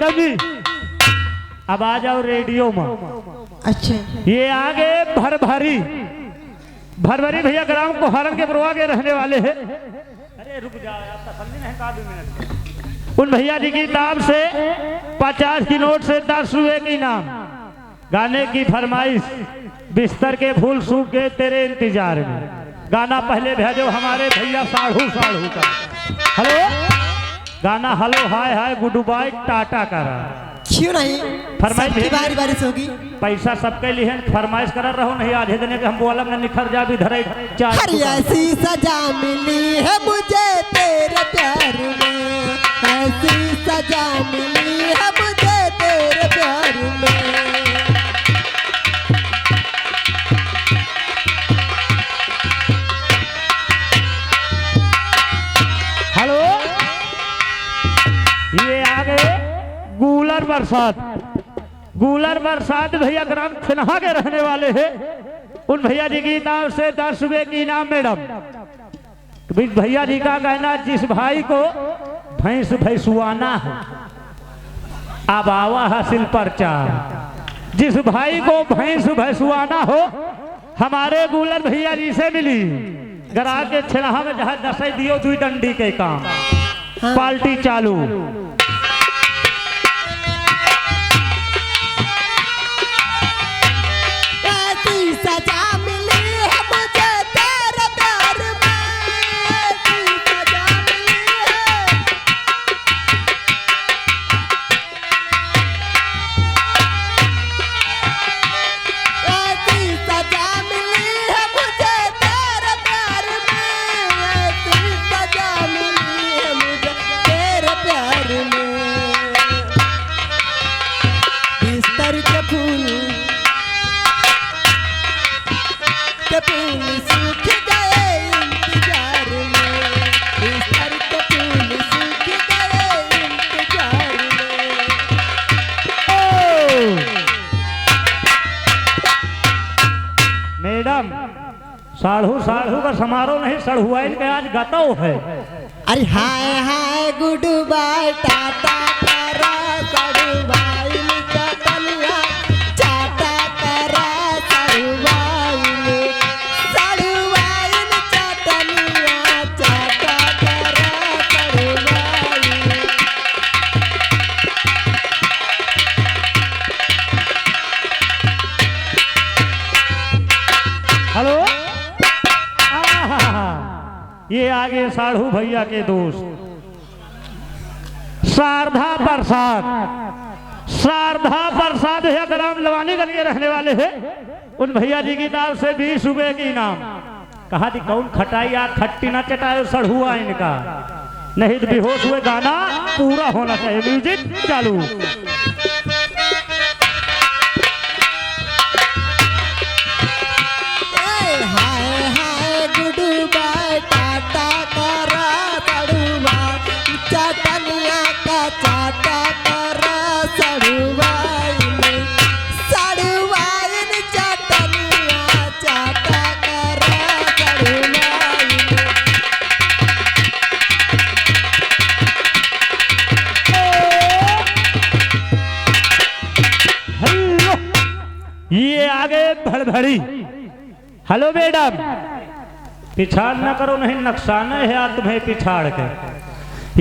Madam जी अब आ जाओ radio में। अच्छा ये आगे भरभरी भैया ग्राम कोहारन के बरुआ के रहने वाले हैं। अरे रुक जाओ यार, तसल्ली नहीं का 2 मिनट। उन भैया जी की ताब से 50 की नोट से 10 रुपए की इनाम, गाने की फरमाइश, बिस्तर के फूल सूख के तेरे इंतजार में। गाना पहले भेजो हमारे भैया साढ़ू साढ़ू का। हेलो गाना hello hi hi goodbye टाटा करा। क्यों नहीं, फरमाइश सबकी बारी बारी से होगी। पैसा सबके लिए फरमाइश कर रहो नहीं आधे दिन के हम बोलम न निखर जा भी धरे चार। हर ऐसी सजा मिली है मुझे तेरे प्यार में, ऐसी सजा मिली है मुझे तेरे प्यार में। हेलो ये आगे गूलर बरसात भैया ग्राम खिनहा के रहने वाले हैं। उन भैया जी की नाम से 10 रुपए की इनाम मैडम। भैया जी का कहना जिस भाई को भैंस भैंसुआना है अब आवा हासिल प्रचार। जिस भाई को भैंस भैंसुआना हो हमारे गूलर भैया जी से मिली। गरा के छिनहा में जहाँ 10 दियो 2 डंडी के काम। हाँ। पार्टी चालू। सजा मिली है मुझे तेरे प्यार में, ऐसी सजा मिली है। ऐसी सजा मिली है मुझे तेरे प्यार में, ऐसी सजा मिली है मुझे तेरे प्यार में। बिस्तर के फूल सूख गए इंतजार में, बिस्तर के फूल सूख गए इंतजार में। मैडम साढ़ू साढ़ू का समारोह नहीं सड़हुआ इनके आज गतव है। अरे हाय हाय गुड बाय टाटा करा सड़ू बाई चटनिया, चाटा करा सड़ू बाई, सड़ू बाई चटनिया, चाटा करा सड़ू बाई। हेलो ये आगे साढ़ू भैया के दोस्त शारदा प्रसाद है ग्राम लवानी के लिए रहने वाले हैं। उन भैया जी की नाम से 20 रुपए की इनाम। कहा थी कौन खटाई आ खट्टी ना चटाए सड़हुआ इनका नहीं तो बेहोश हुए। गाना पूरा होना चाहिए। म्यूजिक चालू। हाय हाय गुड बाय टाटा करा सड़ू बाई चटनिया का, चाटा करा सड़ू बाई, सड़ू बाई चटनिया, चाटा करा सड़ू बाई। हेलो ये आगे भड़भड़ी। हेलो मैडम पिछाड़ न करो नहीं नुकसान है यार तुम्हें पिछाड़ के।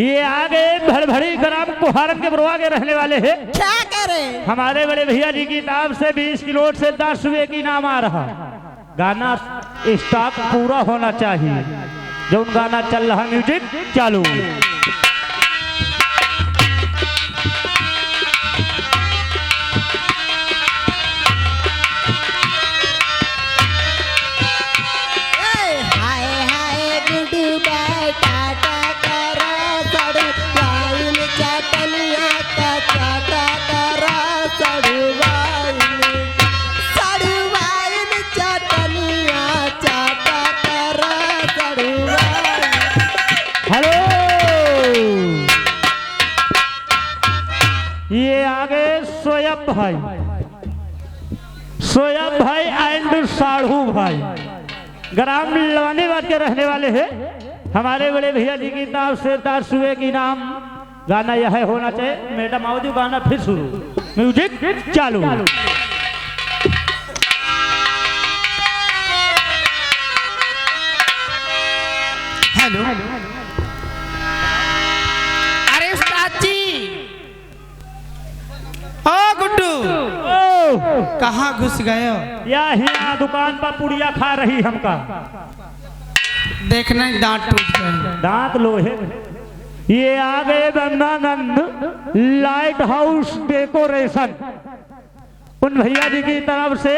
ये आगे भड़भड़ी ग्राम कोहारन के बरुआ के रहने वाले हैं। क्या करें हमारे बड़े भैया जी की ताब से 20 की नोट से 10 रुपए की इनाम आ रहा। गाना स्टॉक पूरा होना चाहिए। जो गाना चल रहा म्यूजिक चालू। हाय हाय गुड बाय टाटा करा सड़ू बाई चटनिया का, चाटा करा सड़ू बाई, सड़ू बाई चटनिया, चाटा करा सड़ू बाई। हेलो ये आगे सोयब भाई एंड साढ़ू भाई ग्राम लवानीबाद के रहने वाले हैं। हमारे बड़े भैया जी की नाम से 10 रुपए की इनाम गाना यह होना चाहिए। मैडम आओ जी, गाना फिर शुरू, म्यूजिक चालू। हेलो, अरे उस्ताद जी, ओ गुड्डू, ओ कहाँ घुस गए हो? यहाँ दुकान पर पुड़िया खा रही हमका। देखना दांत टूट गए। दांत लोहे। ये आ गए ब्रह्मानंद लाइट हाउस डेकोरेशन। उन भैया जी की तरफ से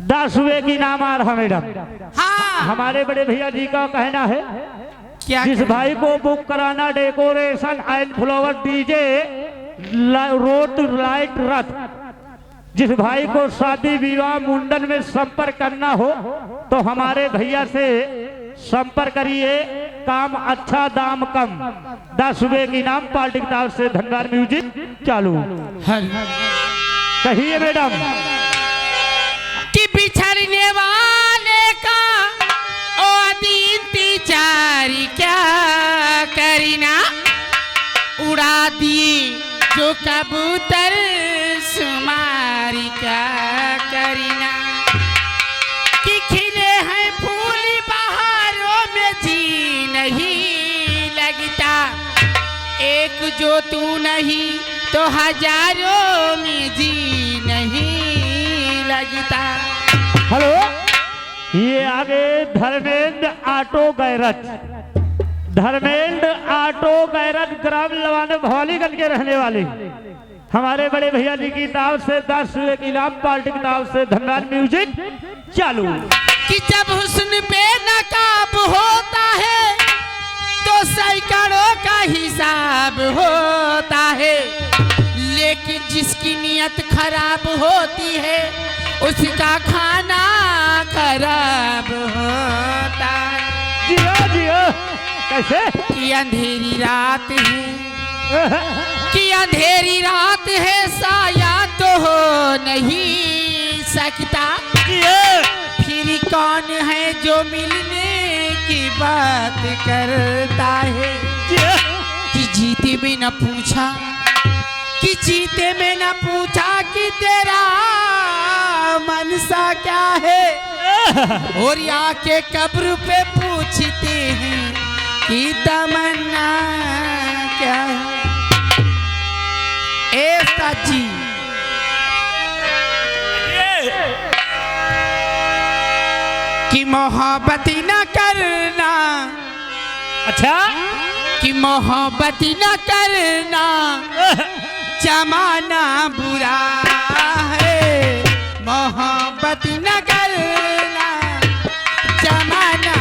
10 रुपए की नाम आ रहा मैडम। हाँ, हमारे बड़े भैया जी का कहना है क्या जिस भाई को बुक कराना decoration and flower DJ road light रथ, जिस भाई को शादी विवाह मुंडन में संपर्क करना हो तो हमारे भैया से संपर्क करिए। काम अच्छा दाम कम। 10 रुपए की नाम पार्टी की तरफ से। धनबाद म्यूजिक चालू। हेलो, कहिए मैडम। कि बिछड़ने वाले का ओ दीन चारी क्या करीना, उड़ा दिए जो कबूतर सुमारी क्या करीना, कि खिले हैं फूल बहारों में जी नहीं लगता, एक जो तू नहीं तो हजारों में जी नहीं लगता। हेलो, ये आगे Dharmendra auto garage. Dharmendra auto garage ग्राम लवाने भवालीगंज के रहने वाले हमारे बड़े भैया जी की तरफ से 10 रुपए की नाम पार्टी की तरफ से। धनबाद म्यूजिक चालू। कि जब हुस्न पे नकाब होता है तो सैकड़ों का हिसाब होता है, लेकिन जिसकी नियत खराब होती है उसका खाना खराब होता है। जियो जियो। कैसे? कि अंधेरी रात है, कि अंधेरी रात है, साया तो हो नहीं सकता, फिर कौन है जो मिलने की बात करता है। कि जीते में न पूछा, कि जीते में न पूछा कि तेरा मनसा क्या है, और यहाँ के कब्र पे पूछते हैं कि तमन्ना क्या है। ए जी, कि मोहब्बत न करना, अच्छा, कि मोहब्बत न करना, जमाना बुरा है, मोहब्बत न करना, जमाना।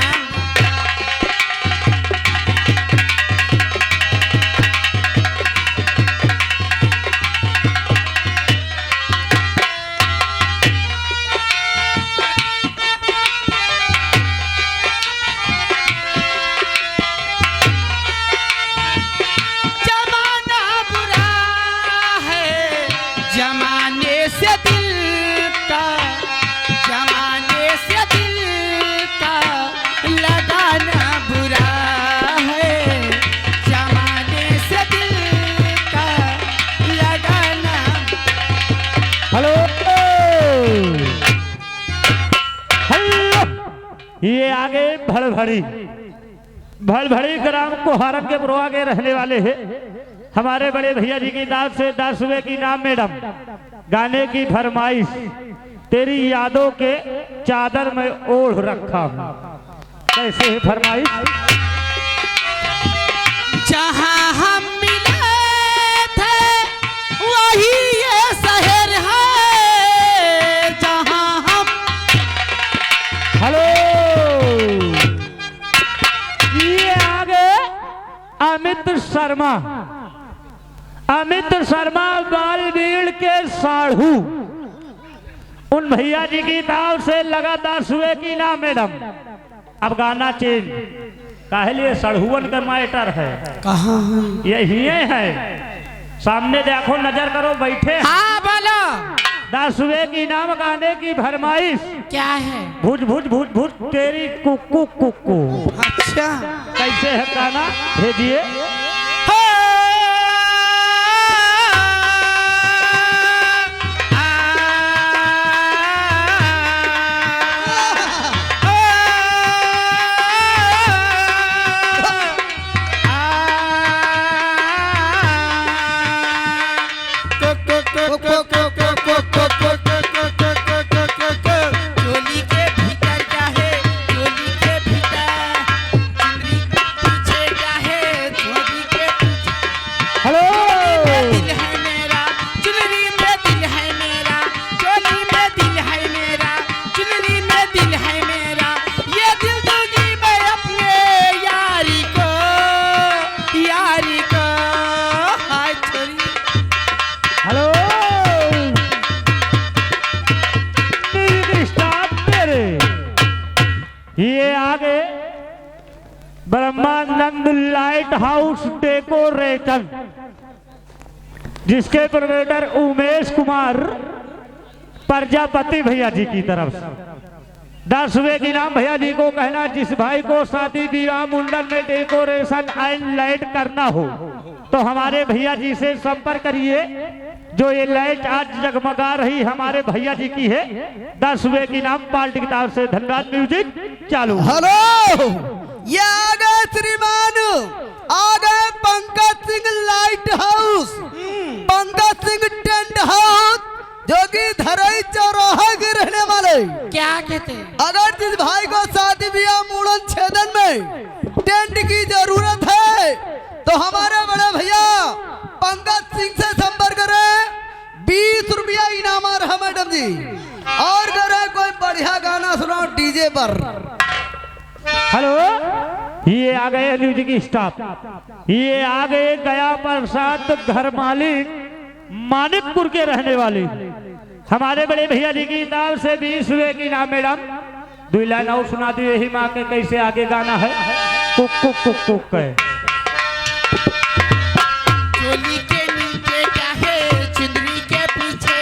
ये आगे भड़भड़ी। भड़भड़ी ग्राम कोहारन के पुरवा के रहने वाले हैं हमारे बड़े भैया जी की दाद से 10 रुपए की नाम मैडम। गाने की फरमाइश, तेरी यादों के चादर में ओढ़ रखा हूं। कैसे है फरमाइश? जहां हम मिले थे वही ये शहर है, जहां हम। हेलो, ये आगे अमित शर्मा। अमित शर्मा बालबीड़ के साढ़ू। उन भैया जी की दाव से लगातार सुबह की नाम मैडम। अब गाना चेंज काहे लिए? सड़हुअन का मैटर है। कहाँ यही है, सामने देखो, नजर करो, बैठे। हाँ बोलो। 10 रुपए की नाम गाने की फरमाइश। क्या है? भुज भुज भुज भुज तेरी कुकू कुकू। अच्छा, कैसे है गाना? भेजिए। हे ब्रह्मानंद लाइट हाउस डेकोरेशन, जिसके प्रोपराइटर उमेश कुमार प्रजापति भैया जी की तरफ से 10 रुपए की नाम भैया जी को कहना। जिस भाई को शादी विवाह मुंडन में डेकोरेशन एंड लाइट करना हो तो हमारे भैया जी से संपर्क करिए। जो ये लाइट आज जगमगा रही हमारे भैया जी की है। 10 रुपए की नाम पाल्टी किताब से। धनराज म्यूजिक चालू। हेलो, ये आ गए श्रीमान, आ गए Pankaj Singh light house, Pankaj Singh tent house, जो कि धरई चौराहा के रहने वाले। क्या कहते हैं? अगर जिस भाई को शादी ब्याह मुंडन छेदन में टेंट की जरूरत है तो हमारे बड़े भैया पंकज सिंह से संपर्क करें। 20 रुपया इनाम आ रहा मैडम जी। और करें कोई बढ़िया गाना सुनाओ डीजे पर। हेलो, ये आ गए म्यूजिक स्टाफ, ये आ गए गया प्रसाद घर मालिक मानिकपुर के रहने वाले हमारे बड़े भैया जी की तरफ से 20 रुपए की नाम। मैडम 2 लाइन और सुना दी यही माँ के कैसे आगे गाना है। कुक कुक कुक कुक है। चोली के नीचे क्या है, चुंदरी के पीछे,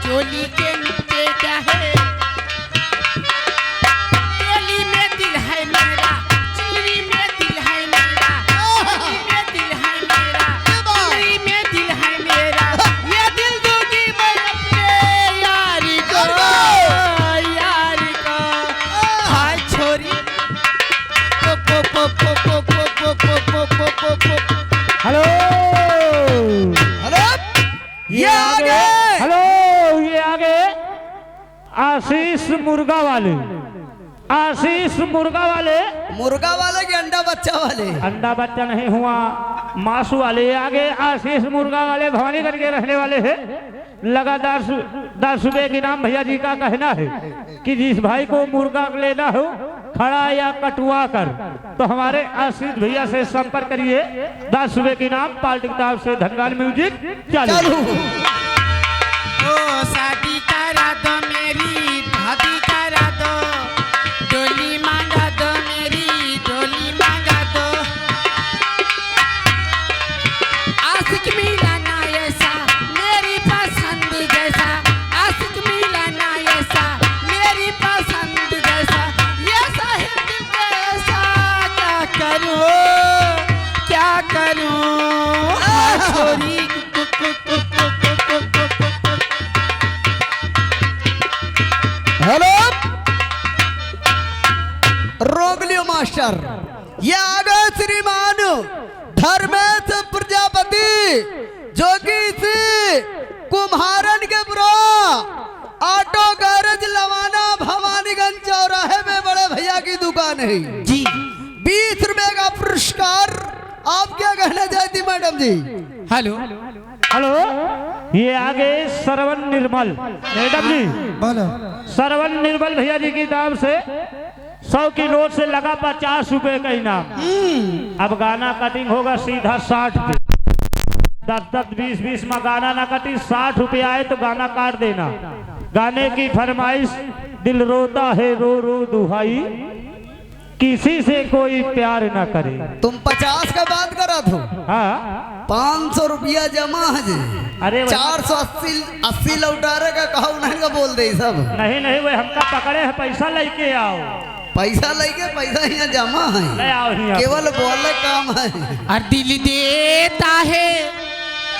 चोली के नीचे क्या है, चोली में दिल है मेरा, चुंदरी में दिल है मेरा, चोली में दिल है मेरा, चुंदरी में दिल है मेरा, ये दिल दूंगी मैं अपने यारी को, यारी को। हाय छोरी पो पो पो पो पो पो पो पो पो पो पो। हेलो हेलो, ये आ गए। हेलो, ये आ गए आशीष मुर्गा वाले, आशीष मुर्गा वाले, मुर्गा वाले के अंडा बच्चा वाले। अंडा बच्चा नहीं हुआ, मासू वाले। आगे आशीष मुर्गा वाले भवानी करके रहने वाले हैं। लगातार 10 रुपए की नाम भैया जी का कहना है कि जिस भाई को मुर्गा लेना हो खड़ा या कटवा कर तो हमारे आशीष भैया से संपर्क करिए। 10 रुपए की नाम पाल्टी किताब से। धनराज म्यूजिक चालू। ओ शादी करा दो मेरी, शादी करा दो, डोली मांगा दो मेरी, डोली मांगा दो। आशिक मिला ना ऐसा मेरी पसंद जैसा, आशिक मिला ना ऐसा मेरी पसंद जैसा, ये साहिब कैसा क्या करूं, क्या करूं। छोरी हेलो, रोक लियो मास्टर। ये आ गए श्रीमान धर्मेश प्रजापति, जो कि इसी कुम्हारन के बुरा ऑटो गैरेज लवाना भवानीगंज चौराहे में बड़े भैया की दुकान है जी। 20 रुपए का पुरस्कार। आप क्या कहना चाहती मैडम जी? हेलो हेलो, ये आ गए श्रवण निर्मल मैडम जी। बोलो। श्रवण निर्मल भैया जी की तरफ से 100 की नोट से लगा 50 रुपए का इनाम। अब गाना कटिंग होगा सीधा 60 पे। 10-10, 20-20 में गाना ना कटी। 60 रुपए आए तो गाना काट देना। गाने की फरमाइश दिल रोता है रो रो दुहाई, किसी से कोई प्यार न करे। तुम 50 का बात करा थो। हाँ 500 रुपया जमा है जी। अरे 480 लौटारे का कहा उन्हें का बोल दे सब। नहीं नहीं, वो हमका पकड़े है, पैसा लेके आओ। पैसा लेके पैसा यहाँ जमा है, ले आओ यहाँ। केवल बोलने काम है। और दिल देता है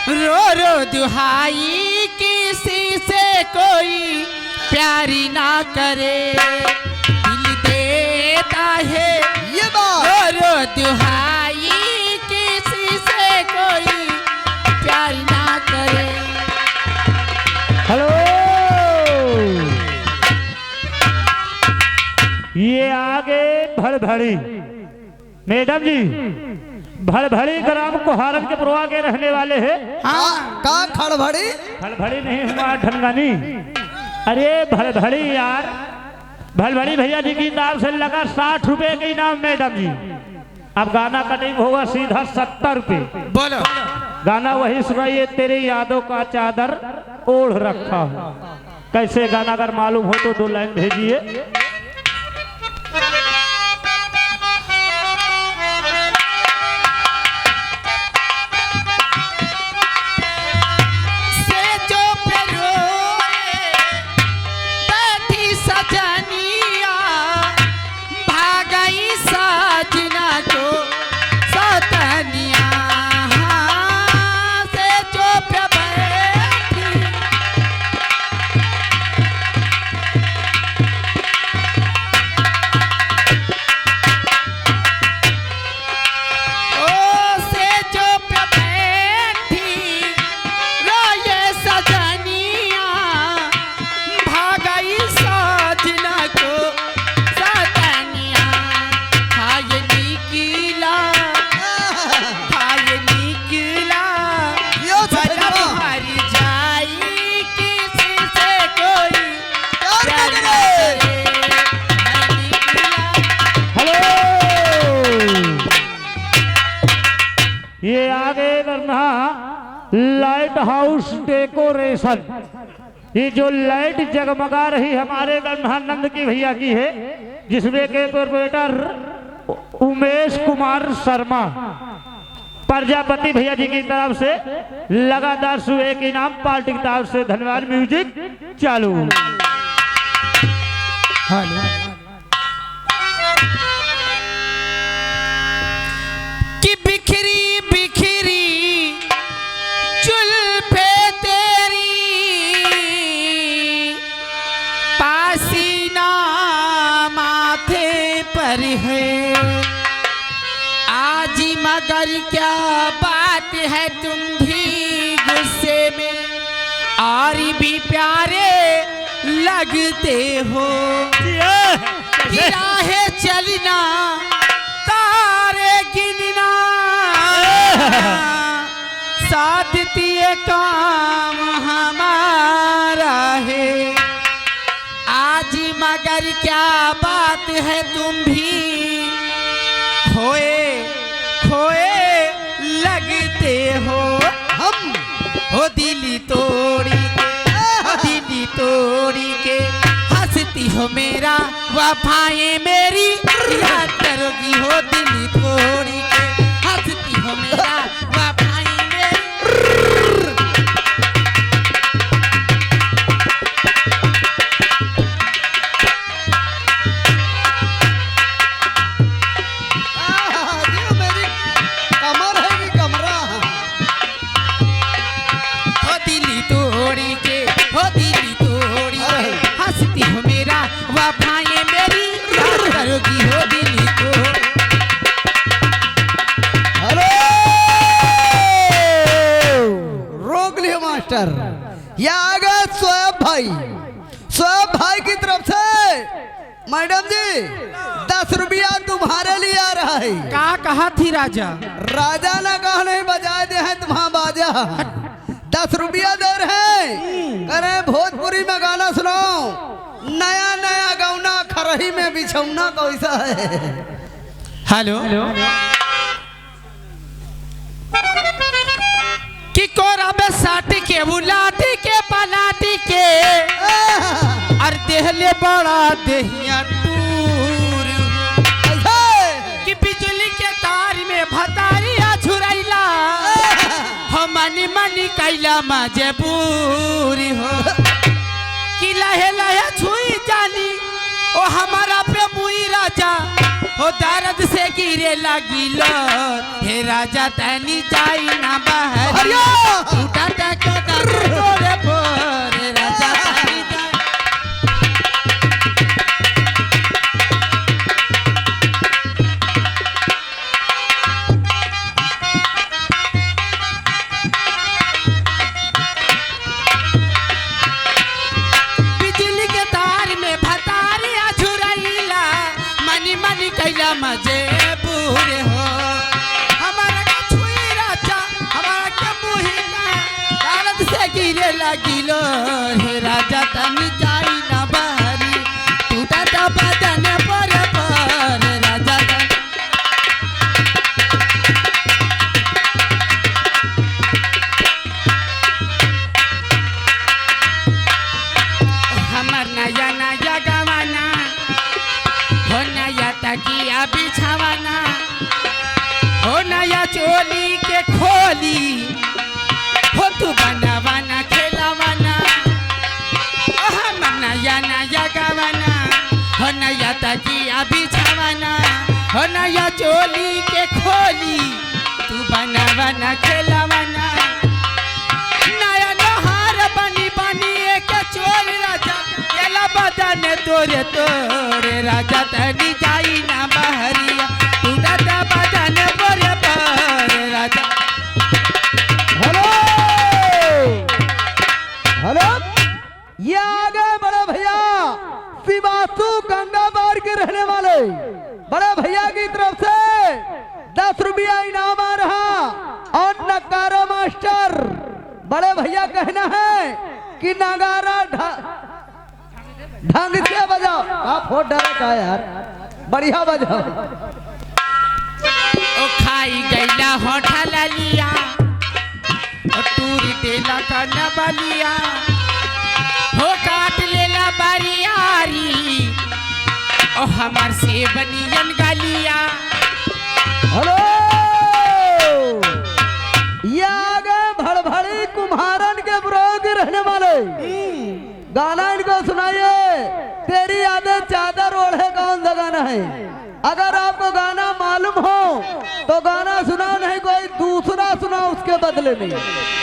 रो रो दुहाई, किसी से कोई प्यारी ना करे। दिल देता है ये बात रो रो दुहाई, किसी से कोई प्यारी ना करे। हेलो, ये आगे भड़भड़ी मैडम जी, भड़भड़ी ग्राम कोहारन के पुरवा के रहने वाले हैं। का खड़भड़ी? भड़भड़ी नहीं हुआ, ढंगानी। अरे भड़भड़ी यार, भड़भड़ी भैया जी की नाम से लगा 60 रुपए के इनाम मैडम जी। अब गाना कटिंग होगा सीधा 70 रुपए। बोलो। गाना वही सुनाइए, तेरे यादों का चादर ओढ़ रखा हूं। कैसे गाना अगर मालूम हो तो 2 लाइन भेजिए। Light house decoration. ये जो लाइट जगमगा रही हमारे ब्रह्मानंद की भैया की है, जिसमें के प्रोपरेटर उमेश कुमार शर्मा प्रजापति भैया जी की तरफ से लगातार सुबह के इनाम पार्टी की तरफ से धन्यवाद। म्यूजिक चालू। कि बिखरी बिखरी जुल्फे तेरी पासीना माथे पर है आज, मगर क्या बात है तुम भी गुस्से में और भी प्यारे लगते हो। कि राहें चलना तारे गिनना सादती काम हमारा है आज, मगर क्या बात है तुम भी खोए खोए लगते हो। हम हो दिली तोड़ी के हंसती हो मेरा वफाएं मेरी याद करोगी। हो दिली तोड़ी के हंसती हो मेरा वफाएं मेरी। ये मेरी कमर है कि कमरा? हो दिली तोड़ी के हंसती हो मेरा वफाएं मेरी याद करोगी। हो दिली तो हेलो, रोक लियो मास्टर। ये आ गए शोएब भाई की तरफ से। मैडम जी 10 रुपया तुम्हारे लिए आ रहा है। क्या कहा थी राजा? राजा ने कहा नहीं, बजाए दे हैं तुम्हारा बाजा। 10 रुपया दे रहे हैं। करे भोजपुरी में गाना सुनाओ, नया नया गौना खरही में बिछौना कैसा है। हेलो कि कोरा में साट के बुलाती के पलाटी के और देहले बड़ा देहिया टूर कि बिजली के तार में भतारिया झुरैला हो मनी मनी कैला मजबूरी हो कि लहे लहे छुई जानी ओ हमारा पे मुई राजा हो दर्द से गिरे लगी लो। हे राजा तनी जाई ना बाहर टूटा टको दर्द तोरे पर राजा तनी बिजली के तार में भतारिया झुरैला मनी मनी कैला मजे पूरे हो हमारा के छुई राजा हमारा के मुहिना दर्द से गिरे लगी लो। हे राजा तनी जाई ना बाहरी टूटा ता बदन पर राजा हमर नया नया गवाना हो नया तकिया बिछावाना हो नया चोली के खोली हो तू बनावाना खेलावाना हमर नया नया गवाना हो नया तकिया बिछावाना हो नया चोली के खोली तू बनावाना खेलावाना नया नहार बनी बनी एक चोर राजा केला बदन तोरे तोरे राजा तनी जाई ना बहरिया टूटा ता बदन बोरे पर राजा। हेलो, ये आ गए बड़े भैया शिवासु गंगा बार के रहने वाले बड़े भैया की तरफ से 10 रुपया इनाम आ रहा। और नगारा मास्टर बड़े भैया कहना है कि नगारा ढंग से बजाओ। आप फोट डरे का यार, बढ़िया बजाओ। ओ खाई गईला होठा लिया ओ टूरी लेला कन बलिया हो काट लेला बरियारी ओ हमार से बनियन गलिया। हेलो, ये आगे भड़भड़ी कुम्हारन के ब्रो के रहने वाले गाना इनको सुनाइए। तेरी यादें चादर ओढ़े कौन सा गाना है? अगर आपको गाना मालूम हो तो गाना सुनाओ, नहीं कोई दूसरा सुनाओ उसके बदले में।